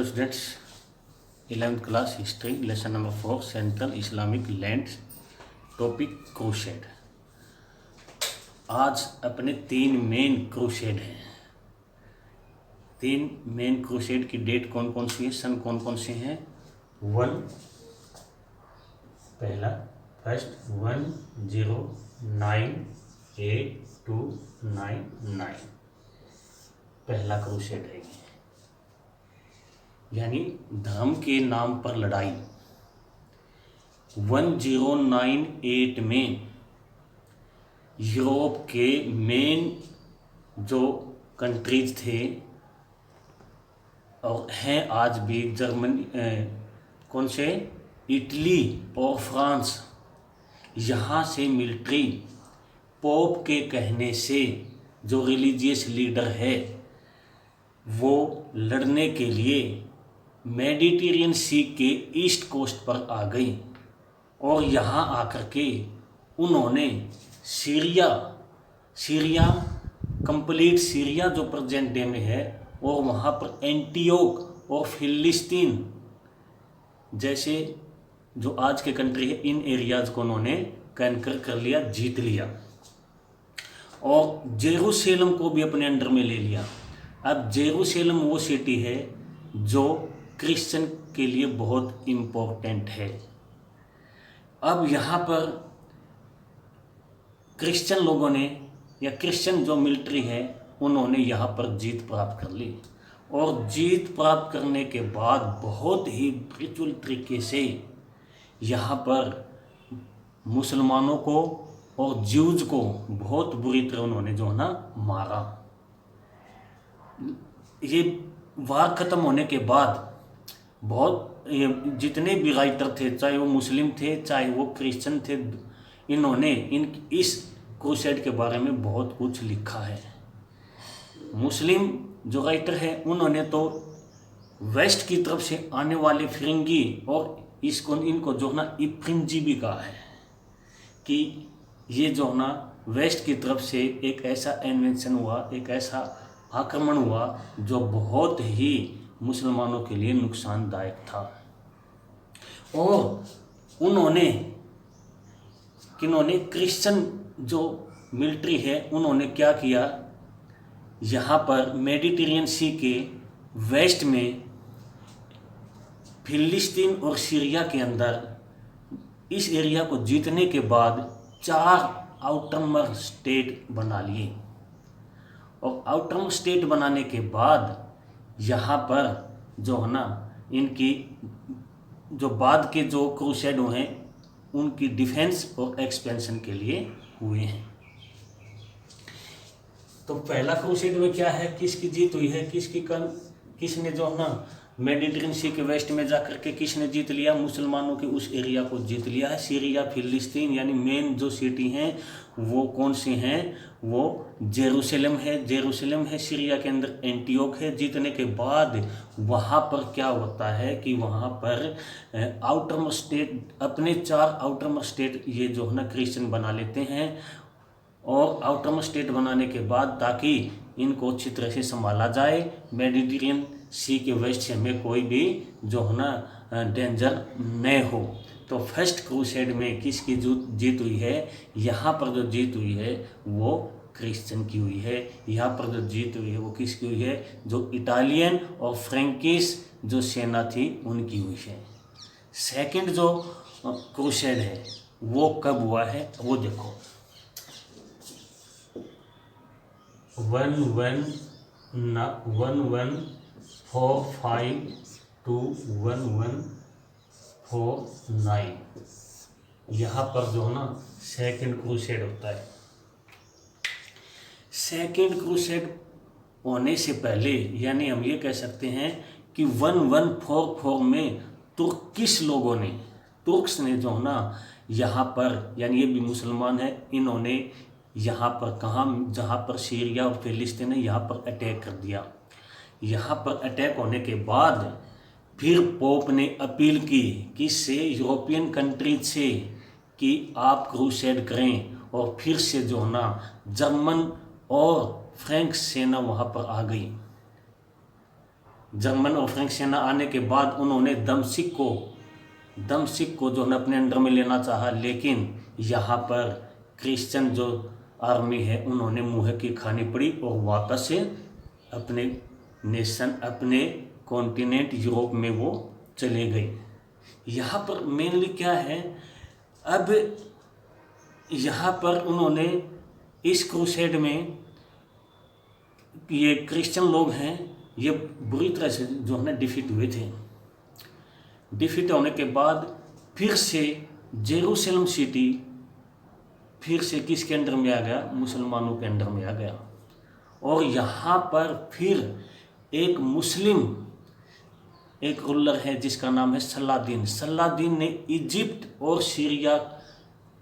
Students, 11th class history lesson number 4 central Islamic lands, topic crusade. आज अपने 3 main crusade हैं। 3 main crusade की date कौन कौन सी है, सन कौन कौन से हैं। फर्स्ट 1098-299 पहला क्रूसेड है, यानी धर्म के नाम पर लड़ाई। 1098 में यूरोप के मेन जो कंट्रीज थे और हैं आज भी, जर्मनी, कौन से, इटली और फ्रांस, यहाँ से मिलिट्री पोप के कहने से जो रिलीजियस लीडर है वो लड़ने के लिए मेडिटेरियन सी के ईस्ट कोस्ट पर आ गई और यहाँ आकर के उन्होंने सीरिया कंप्लीट सीरिया जो प्रेजेंट डे में है और वहाँ पर एंटियोक और फिलिस्तीन जैसे जो आज के कंट्री है, इन एरियाज़ को उन्होंने कैंकर कर लिया, जीत लिया और जेरूसलम को भी अपने अंडर में ले लिया। अब जेरूसलम वो सिटी है जो क्रिश्चियन के लिए बहुत इम्पोर्टेंट है। अब यहाँ पर क्रिश्चियन लोगों ने या क्रिश्चियन जो मिलिट्री है उन्होंने यहाँ पर जीत प्राप्त कर ली और जीत प्राप्त करने के बाद बहुत ही ब्रूटल तरीके से यहाँ पर मुसलमानों को और ज्यूज को बहुत बुरी तरह उन्होंने जो है ना मारा। ये वार ख़त्म होने के बाद बहुत जितने भी राइटर थे, चाहे वो मुस्लिम थे चाहे वो क्रिश्चियन थे, इन्होंने इस क्रूसेड के बारे में बहुत कुछ लिखा है। मुस्लिम जो राइटर है उन्होंने तो वेस्ट की तरफ से आने वाले फिरंगी और इनको जो है ना इफ्रिंजी भी कहा है कि ये जो है ना वेस्ट की तरफ से एक ऐसा इन्वेंशन हुआ, एक ऐसा आक्रमण हुआ जो बहुत ही मुसलमानों के लिए नुकसानदायक था। और उन्होंने क्रिश्चियन जो मिलिट्री है उन्होंने क्या किया, यहाँ पर मेडिटेरियन सी के वेस्ट में फिलिस्तीन और सीरिया के अंदर इस एरिया को जीतने के बाद 4 आउटरमर स्टेट बना लिए और आउटरमर स्टेट बनाने के बाद यहाँ पर जो है ना इनकी जो बाद के जो क्रूसेड हुए हैं उनकी डिफेंस और एक्सपेंशन के लिए हुए हैं। तो पहला क्रूसेड में क्या है, किसकी जीत हुई है, किसने जो है ना मेडिटेरियन सी के वेस्ट में जाकर के किसने जीत लिया, मुसलमानों के उस एरिया को जीत लिया है। सीरिया फिलिस्तीन यानी मेन जो सिटी हैं वो कौन सी हैं, वो जेरूसलम है सीरिया के अंदर, एंटियोक है। जीतने के बाद वहाँ पर क्या होता है कि वहाँ पर आउटरमर स्टेट, अपने 4 आउटरमर स्टेट ये जो है ना क्रिश्चियन बना लेते हैं और आउटरमर स्टेट बनाने के बाद ताकि इनको अच्छी तरह से संभाला जाए, मेडिटेरियन सी के वेस्ट से हमें कोई भी जो है ना डेंजर न हो। तो फर्स्ट क्रूसेड में किसकी जीत हुई है, यहाँ पर जो जीत हुई है वो क्रिश्चियन की हुई है। यहाँ पर जो जीत हुई है वो किसकी हुई है, जो इटालियन और फ्रेंकिश जो सेना थी उनकी हुई है। सेकंड जो क्रूसेड है वो कब हुआ है वो देखो, 1145 to 1149 यहाँ पर जो है ना सेकंड क्रूसेड होता है। सेकंड क्रूसेड होने से पहले यानी हम ये कह सकते हैं कि 1144 में तुर्क्स ने जो है ना यहाँ पर, यानी ये भी मुसलमान है, इन्होंने यहाँ पर जहाँ पर सीरिया और फिलिस्तीन है यहाँ पर अटैक कर दिया। यहाँ पर अटैक होने के बाद फिर पोप ने अपील की किससे, यूरोपियन कंट्रीज से, कि आप क्रूसेड करें और फिर से जो है ना जर्मन और फ्रेंच सेना वहाँ पर आ गई। जर्मन और फ्रेंच सेना आने के बाद उन्होंने दमश्क को जो है अपने अंडर में लेना चाहा, लेकिन यहाँ पर क्रिश्चियन जो आर्मी है उन्होंने मुँह की खानी पड़ी और वापस से अपने नेशन, अपने कॉन्टिनेंट यूरोप में वो चले गए। यहाँ पर मेनली क्या है, अब यहाँ पर उन्होंने इस क्रूसेड में ये क्रिश्चियन लोग हैं, ये बुरी तरह से जो है ना डिफीट हुए थे। डिफीट होने के बाद फिर से जेरूसलम सिटी फिर से किसके अंडर में आ गया, मुसलमानों के अंडर में आ गया। और यहाँ पर फिर एक मुस्लिम एक रूलर है जिसका नाम है सलादीन ने इजिप्ट और सीरिया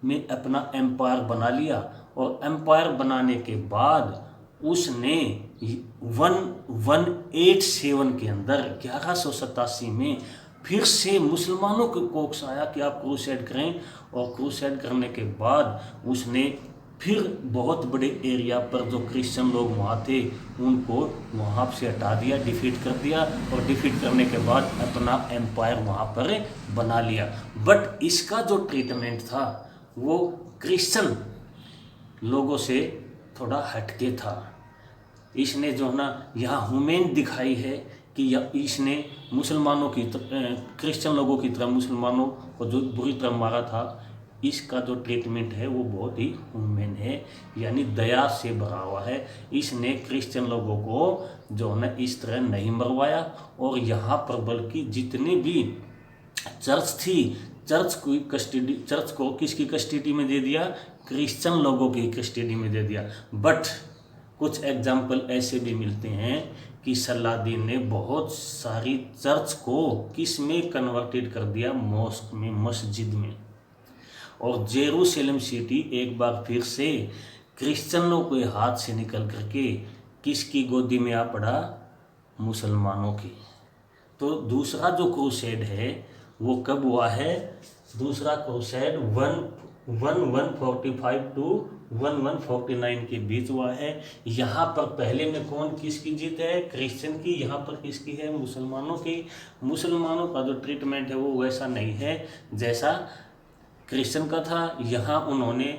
में अपना एम्पायर बना लिया। और एम्पायर बनाने के बाद उसने 1187 के अंदर 1187 में फिर से मुसलमानों को कोक्स आया कि आप क्रूसेड करें। और क्रूसेड करने के बाद उसने फिर बहुत बड़े एरिया पर जो क्रिश्चियन लोग वहाँ थे उनको वहाँ से हटा दिया, डिफीट कर दिया। और डिफीट करने के बाद अपना एम्पायर वहाँ पर बना लिया। बट इसका जो ट्रीटमेंट था वो क्रिश्चियन लोगों से थोड़ा हटके था। इसने जो है ना यहाँ ह्यूमेन दिखाई है कि इसने मुसलमानों की क्रिश्चियन लोगों की तरह मुसलमानों को जो बुरी तरह मारा था, इसका जो ट्रीटमेंट है वो बहुत ही ह्यूमेन है, यानी दया से भरा हुआ है। इसने क्रिश्चियन लोगों को जो है ना इस तरह नहीं मरवाया। और यहाँ पर बल्कि जितने भी चर्च थी, चर्च को किसकी कस्टडी में दे दिया, क्रिश्चियन लोगों की कस्टडी में दे दिया। बट कुछ एग्जाम्पल ऐसे भी मिलते हैं कि सलादीन ने बहुत सारी चर्च को किस में कन्वर्टेड कर दिया, मॉस्क में, मस्जिद में। और जेरूसलम सिटी एक बार फिर से क्रिश्चियनों के हाथ से निकल करके किसकी गोदी में आ पड़ा, मुसलमानों की। तो दूसरा जो क्रूसेड है वो कब हुआ है, दूसरा क्रूसेड 1145 टू 1149 के बीच हुआ है। यहाँ पर पहले में कौन किसकी जीत है, क्रिश्चियन की। यहाँ पर किसकी है, मुसलमानों की। मुसलमानों का जो ट्रीटमेंट है वो वैसा नहीं है जैसा क्रिश्चियन का था। यहाँ उन्होंने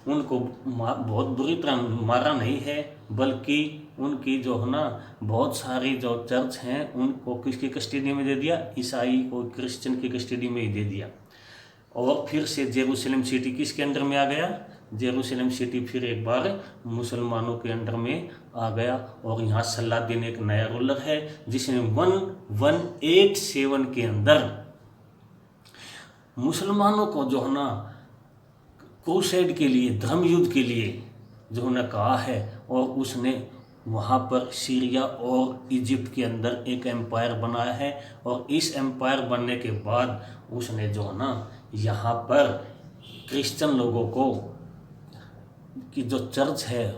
उनको बहुत बुरी तरह मारा नहीं है, बल्कि उनकी जो है ना बहुत सारी जो चर्च हैं उनको किसकी कस्टडी में दे दिया, ईसाई को क्रिश्चियन की कस्टडी में ही दे दिया। और फिर से जेरूसलम सिटी किसके अंडर में आ गया, जेरूसलम सिटी फिर एक बार मुसलमानों के अंडर में आ गया। और यहाँ सलादीन एक नया रूलर है जिसने 1187 के अंदर मुसलमानों को जो है ना क्रूसेड के लिए, धर्म युद्ध के लिए जो है ना कहा है। और उसने वहाँ पर सीरिया और इजिप्ट के अंदर एक एम्पायर बनाया है। और इस एम्पायर बनने के बाद उसने जो है ना यहाँ पर क्रिश्चियन लोगों को की जो चर्च है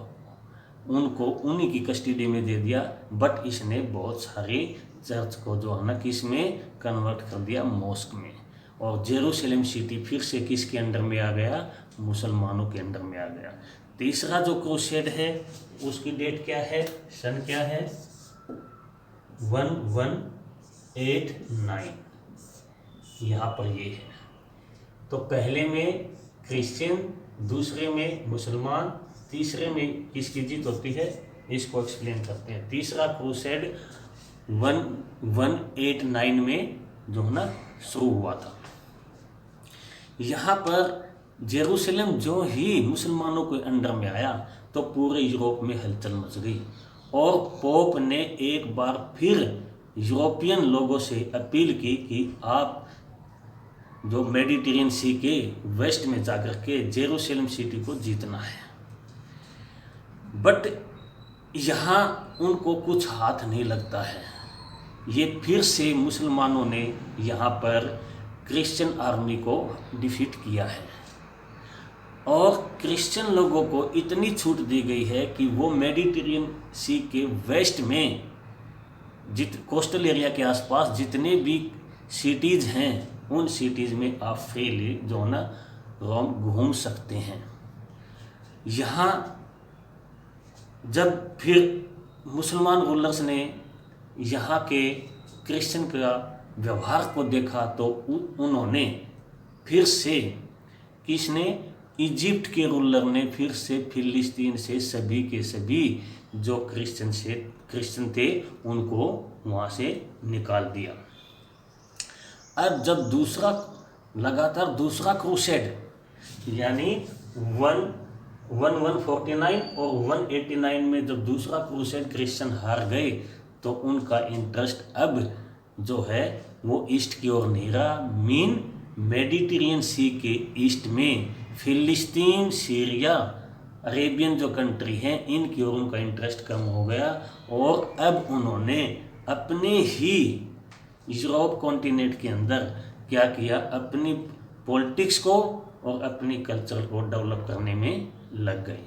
उनको उन्हीं की कस्टडी में दे दिया। बट इसने बहुत सारे चर्च को जो है ना किस में कन्वर्ट कर दिया, मॉस्क में। और जेरूसलम सिटी फिर से किसके अंडर में आ गया, मुसलमानों के अंडर में आ गया। तीसरा जो क्रूसेड है उसकी डेट क्या है, सन क्या है, 1189 यहाँ पर ये है। तो पहले में क्रिश्चियन, दूसरे में मुसलमान, तीसरे में किसकी जीत होती है, इसको एक्सप्लेन करते हैं। तीसरा क्रूसेड 1189 में जो है ना शुरू हुआ था। यहाँ पर जेरूसलम जो ही मुसलमानों के अंडर में आया तो पूरे यूरोप में हलचल मच गई। और पोप ने एक बार फिर यूरोपियन लोगों से अपील की कि आप जो मेडिटेरियन सी के वेस्ट में जाकर के जेरूसलम सिटी को जीतना है। बट यहाँ उनको कुछ हाथ नहीं लगता है। ये फिर से मुसलमानों ने यहाँ पर क्रिश्चियन आर्मी को डिफीट किया है। और क्रिश्चियन लोगों को इतनी छूट दी गई है कि वो मेडिटेरियन सी के वेस्ट में कोस्टल एरिया के आसपास जितने भी सिटीज़ हैं उन सिटीज़ में आप फ्रीली जो ना घूम सकते हैं। यहाँ जब फिर मुसलमान रूलर्स ने यहाँ के क्रिश्चियन का व्यवहार को देखा तो उन्होंने फिर से, किसने, इजिप्ट के रूलर ने फिर से फिलिस्तीन से सभी के सभी जो क्रिश्चियन थे उनको वहाँ से निकाल दिया। अब जब लगातार दूसरा क्रूसेड यानी 1149 और 189 में जब दूसरा क्रूसेड क्रिश्चियन हार गए तो उनका इंटरेस्ट अब जो है वो ईस्ट की ओर नहीं रहा। मेडिटेरियन सी के ईस्ट में फिलिस्तीन, सीरिया, अरेबियन जो कंट्री हैं इनकी ओर उनका इंटरेस्ट कम हो गया और अब उन्होंने अपने ही यूरोप कॉन्टिनेंट के अंदर क्या किया, अपनी पॉलिटिक्स को और अपनी कल्चर को डेवलप करने में लग गए।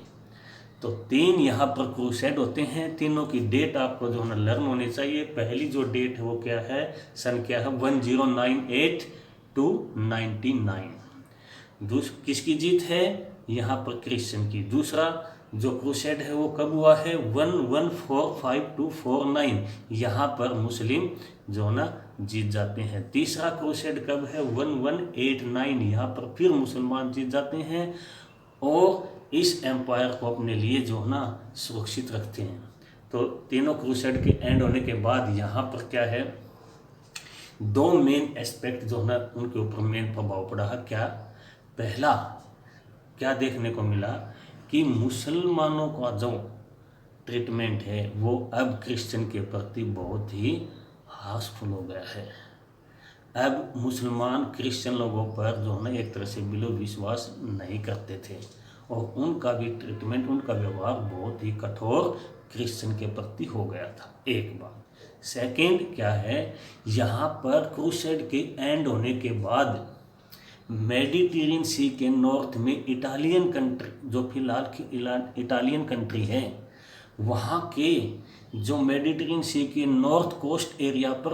तो 3 यहाँ पर क्रूसेड होते हैं। तीनों की डेट आपको जो है लर्न होनी चाहिए। पहली जो डेट है वो क्या है, सन क्या है, 1098 to 99। किसकी जीत है, यहाँ पर क्रिश्चियन की। दूसरा जो क्रूसेड है वो कब हुआ है, 1145 to 49, यहाँ पर मुस्लिम जो ना जीत जाते हैं। तीसरा क्रूसेड कब है, 1189, यहाँ पर फिर मुसलमान जीत जाते हैं और इस एम्पायर को अपने लिए जो है ना सुरक्षित रखते हैं। तो तीनों क्रूसेड के एंड होने के बाद यहाँ पर क्या है, 2 मेन एस्पेक्ट जो है ना उनके ऊपर मेन प्रभाव पड़ा है। क्या, पहला क्या देखने को मिला कि मुसलमानों का जो ट्रीटमेंट है वो अब क्रिश्चियन के प्रति बहुत ही हार्शफुल हो गया है। अब मुसलमान क्रिश्चियन लोगों पर जो है ना एक तरह से बिलो विश्वास नहीं करते थे और उनका भी ट्रीटमेंट, उनका व्यवहार बहुत ही कठोर क्रिश्चियन के प्रति हो गया था। एक बात। सेकंड क्या है, यहाँ पर क्रूसेड के एंड होने के बाद मेडिटेरियन सी के नॉर्थ में इटालियन कंट्री, जो फिलहाल इटालियन कंट्री है, वहाँ के जो मेडिटेरियन सी के नॉर्थ कोस्ट एरिया पर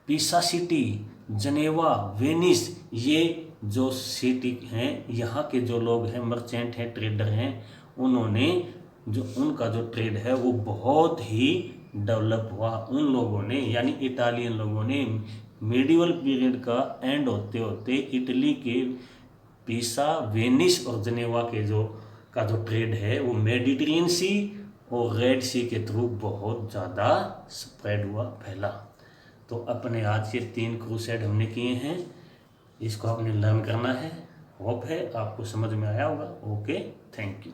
पीसा सिटी, जनेवा, वेनिस, ये जो सिटी हैं, यहाँ के जो लोग हैं, मर्चेंट हैं, ट्रेडर हैं, उन्होंने जो उनका जो ट्रेड है वो बहुत ही डेवलप हुआ। उन लोगों ने यानी इटालियन लोगों ने मेडिवल पीरियड का एंड होते होते इटली के पीसा, वेनिस और जनेवा के जो ट्रेड है वो मेडिटेरियन सी और रेड सी के थ्रू बहुत ज़्यादा स्प्रेड हुआ, फैला। तो अपने आज ये 3 क्रूसेड हमने किए हैं, इसको आपने लर्न करना है। होप है आपको समझ में आया होगा। Okay, thank you.